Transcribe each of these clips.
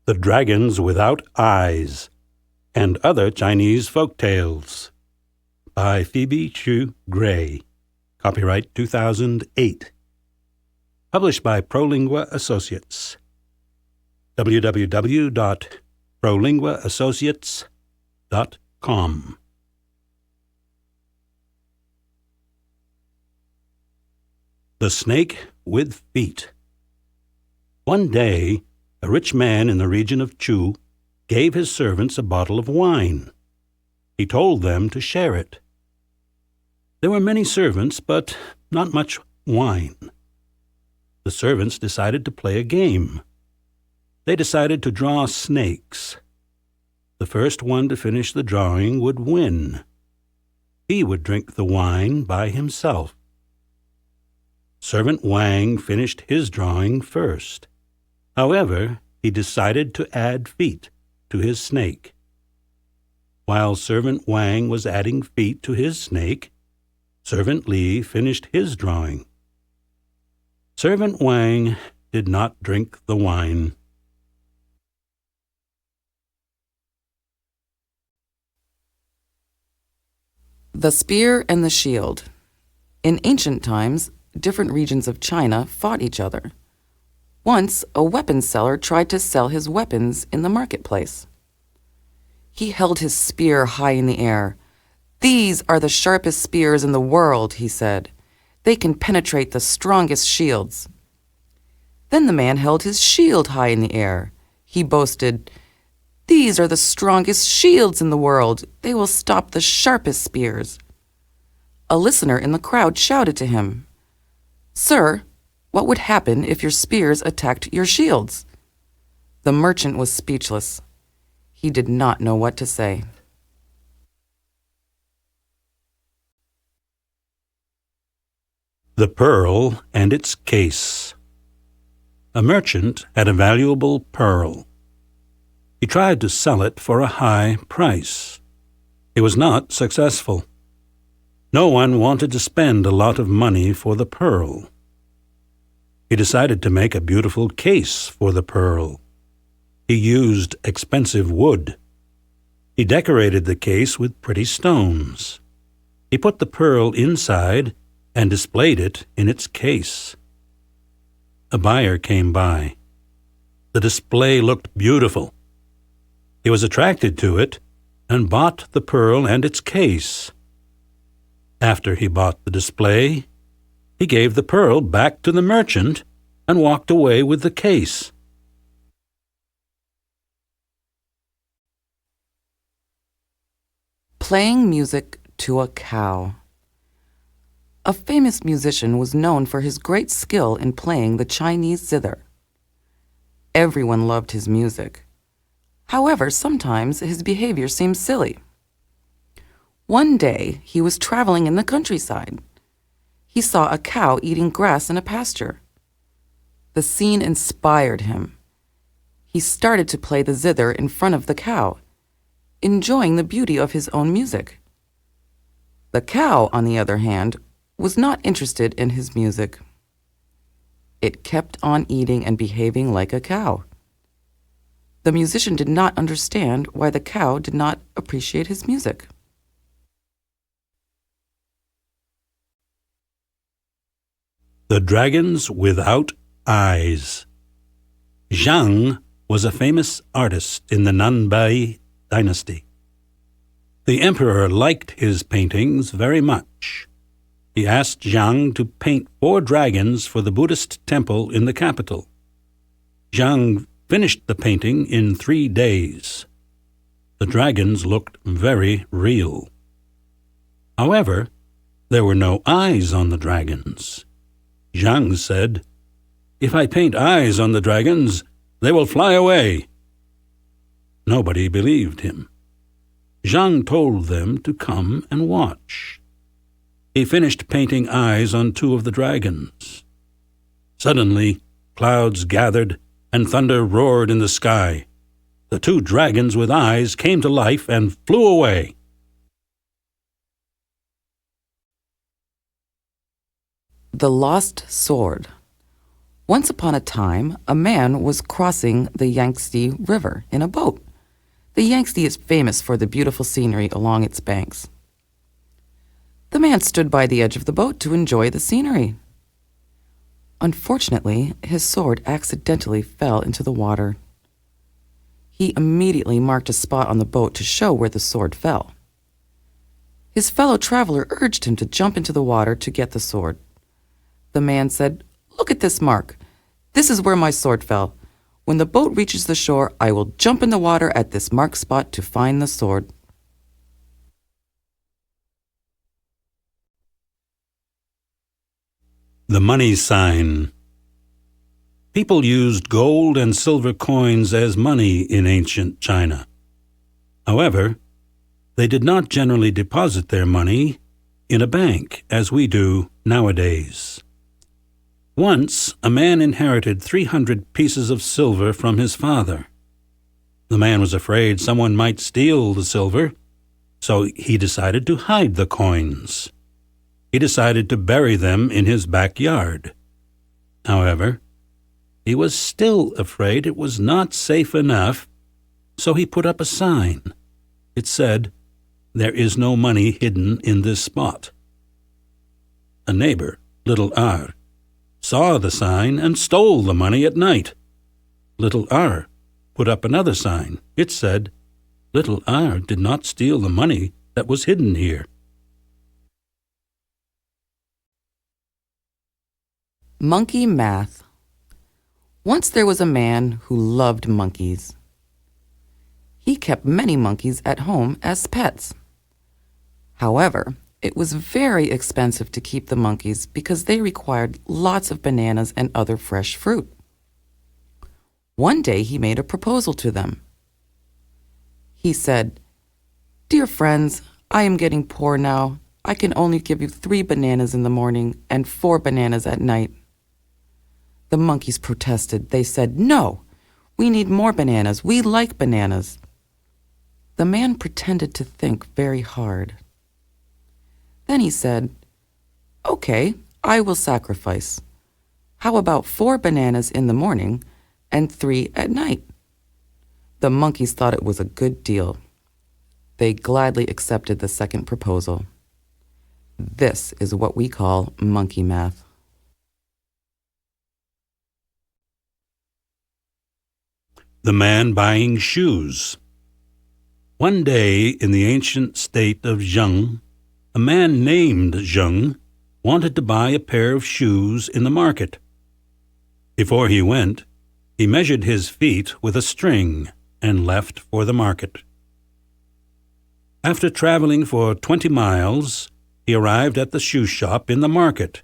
The Dragons Without Eyes, and Other Chinese Folk Tales by Phebe Xu Gray. Copyright 2008. Published by ProLingua Associates. www.prolinguaassociates.com. The Snake with Feet. One day, a rich man in the region of Chu gave his servants a bottle of wine. He told them to share it. There were many servants, but not much wine. The servants decided to play a game. They decided to draw snakes. The first one to finish the drawing would win. He would drink the wine by himself. Servant Wang finished his drawing first. However, he decided to add feet to his snake. While Servant Wang was adding feet to his snake, Servant Li finished his drawing. Servant Wang did not drink the wine. The Spear and the Shield. In ancient times, different regions of China fought each other. Once, a weapons seller tried to sell his weapons in the marketplace. He held his spear high in the air. "These are the sharpest spears in the world," he said. "They can penetrate the strongest shields." Then the man held his shield high in the air. He boasted, "These are the strongest shields in the world. They will stop the sharpest spears." A listener in the crowd shouted to him, "Sir, what would happen if your spears attacked your shields?" The merchant was speechless. He did not know what to say. The Pearl and Its Case. A merchant had a valuable pearl. He tried to sell it for a high price. He was not successful. No one wanted to spend a lot of money for the pearl. He decided to make a beautiful case for the pearl. He used expensive wood. He decorated the case with pretty stones. He put the pearl inside and displayed it in its case. A buyer came by. The display looked beautiful. He was attracted to it and bought the pearl and its case. After he bought the display, he gave the pearl back to the merchant and walked away with the case. Playing music to a cow. A famous musician was known for his great skill in playing the Chinese zither. Everyone loved his music. However, sometimes his behavior seemed silly. One day, he was traveling in the countryside. He saw a cow eating grass in a pasture. The scene inspired him. He started to play the zither in front of the cow, enjoying the beauty of his own music. The cow, on the other hand, was not interested in his music. It kept on eating and behaving like a cow. The musician did not understand why the cow did not appreciate his music. The Dragons Without Eyes. Zhang was a famous artist in the Nanbai dynasty. The emperor liked his paintings very much. He asked Zhang to paint 4 dragons for the Buddhist temple in the capital. Zhang finished the painting in 3 days. The dragons looked very real. However, there were no eyes on the dragons. Zhang said, "If I paint eyes on the dragons, they will fly away." Nobody believed him. Zhang told them to come and watch. He finished painting eyes on 2 of the dragons. Suddenly, clouds gathered and thunder roared in the sky. The 2 dragons with eyes came to life and flew away. The Lost Sword. Once upon a time, a man was crossing the Yangtze River in a boat. The Yangtze is famous for the beautiful scenery along its banks. The man stood by the edge of the boat to enjoy the scenery. Unfortunately, his sword accidentally fell into the water. He immediately marked a spot on the boat to show where the sword fell. His fellow traveler urged him to jump into the water to get the sword. The man said, "Look at this mark. This is where my sword fell. When the boat reaches the shore, I will jump in the water at this marked spot to find the sword." The Money Sign. People used gold and silver coins as money in ancient China. However, they did not generally deposit their money in a bank as we do nowadays. Once, a man inherited 300 pieces of silver from his father. The man was afraid someone might steal the silver, so he decided to hide the coins. He decided to bury them in his backyard. However, he was still afraid it was not safe enough, so he put up a sign. It said, "There is no money hidden in this spot." A neighbor, little R, saw the sign and stole the money at night. Little R put up another sign. It said, "Little R did not steal the money that was hidden here." Monkey Math. Once there was a man who loved monkeys. He kept many monkeys at home as pets. However, it was very expensive to keep the monkeys because they required lots of bananas and other fresh fruit. One day he made a proposal to them. He said, "Dear friends, I am getting poor now. I can only give you 3 bananas in the morning and 4 bananas at night." The monkeys protested. They said, "No, we need more bananas. We like bananas." The man pretended to think very hard. Then he said, "Okay, I will sacrifice. How about 4 bananas in the morning and 3 at night?" The monkeys thought it was a good deal. They gladly accepted the second proposal. This is what we call monkey math. The Man Buying Shoes. One day in the ancient state of Zheng, a man named Zheng wanted to buy a pair of shoes in the market. Before he went, he measured his feet with a string and left for the market. After traveling for 20 miles, he arrived at the shoe shop in the market.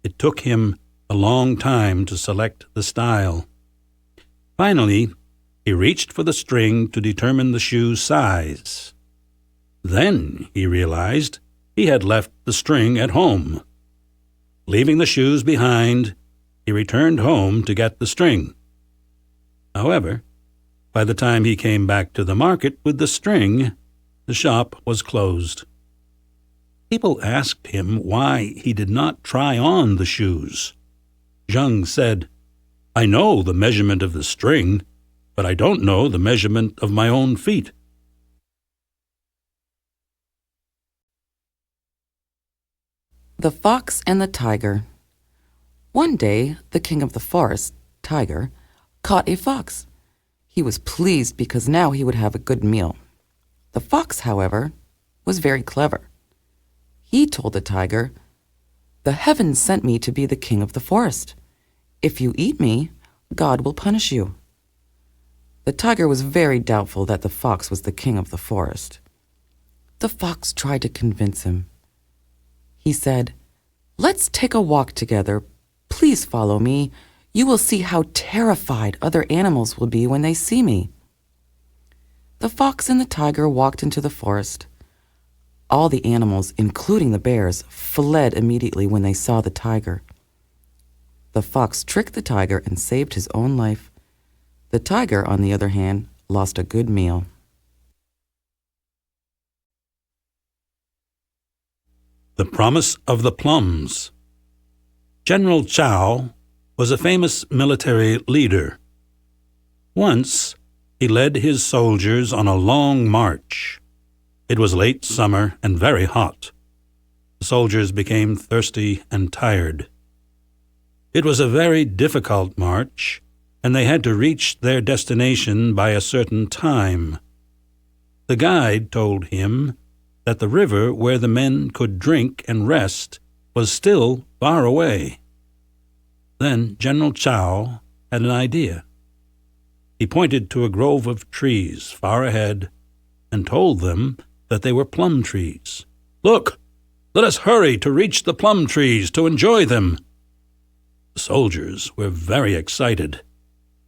It took him a long time to select the style. Finally, he reached for the string to determine the shoe size. Then he realized he had left the string at home. Leaving the shoes behind, he returned home to get the string. However, by the time he came back to the market with the string, the shop was closed. People asked him why he did not try on the shoes. Zheng said, "I know the measurement of the string, but I don't know the measurement of my own feet." The Fox and the Tiger. One day, the king of the forest, Tiger, caught a fox. He was pleased because now he would have a good meal. The fox, however, was very clever. He told the tiger, "The heavens sent me to be the king of the forest. If you eat me, God will punish you." The tiger was very doubtful that the fox was the king of the forest. The fox tried to convince him. He said, "Let's take a walk together. Please follow me. You will see how terrified other animals will be when they see me." The fox and the tiger walked into the forest. All the animals, including the bears, fled immediately when they saw the tiger. The fox tricked the tiger and saved his own life. The tiger, on the other hand, lost a good meal. The Promise of the Plums. General Chao was a famous military leader. Once, he led his soldiers on a long march. It was late summer and very hot. The soldiers became thirsty and tired. It was a very difficult march, and they had to reach their destination by a certain time. The guide told him that the river where the men could drink and rest was still far away. Then General Chao had an idea. He pointed to a grove of trees far ahead and told them that they were plum trees. "Look, let us hurry to reach the plum trees to enjoy them." The soldiers were very excited.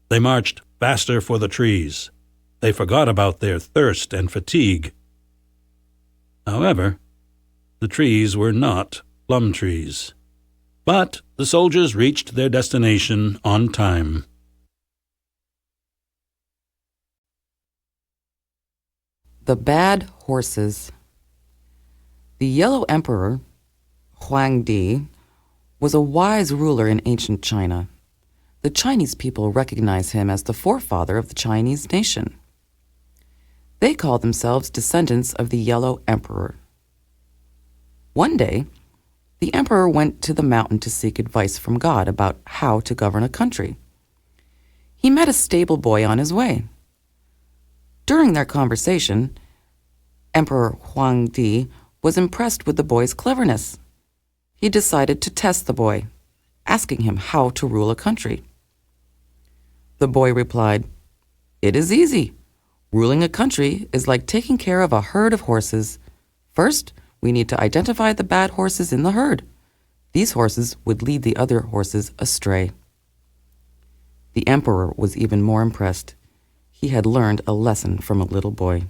They marched faster for the trees. They forgot about their thirst and fatigue. However, the trees were not plum trees. But the soldiers reached their destination on time. The Bad Horses. The Yellow Emperor, Huang Di, was a wise ruler in ancient China. The Chinese people recognize him as the forefather of the Chinese nation. They call themselves descendants of the Yellow Emperor. One day, the emperor went to the mountain to seek advice from God about how to govern a country. He met a stable boy on his way. During their conversation, Emperor Huang Di was impressed with the boy's cleverness. He decided to test the boy, asking him how to rule a country. The boy replied, "It is easy. Ruling a country is like taking care of a herd of horses. First, we need to identify the bad horses in the herd. These horses would lead the other horses astray." The emperor was even more impressed. He had learned a lesson from a little boy.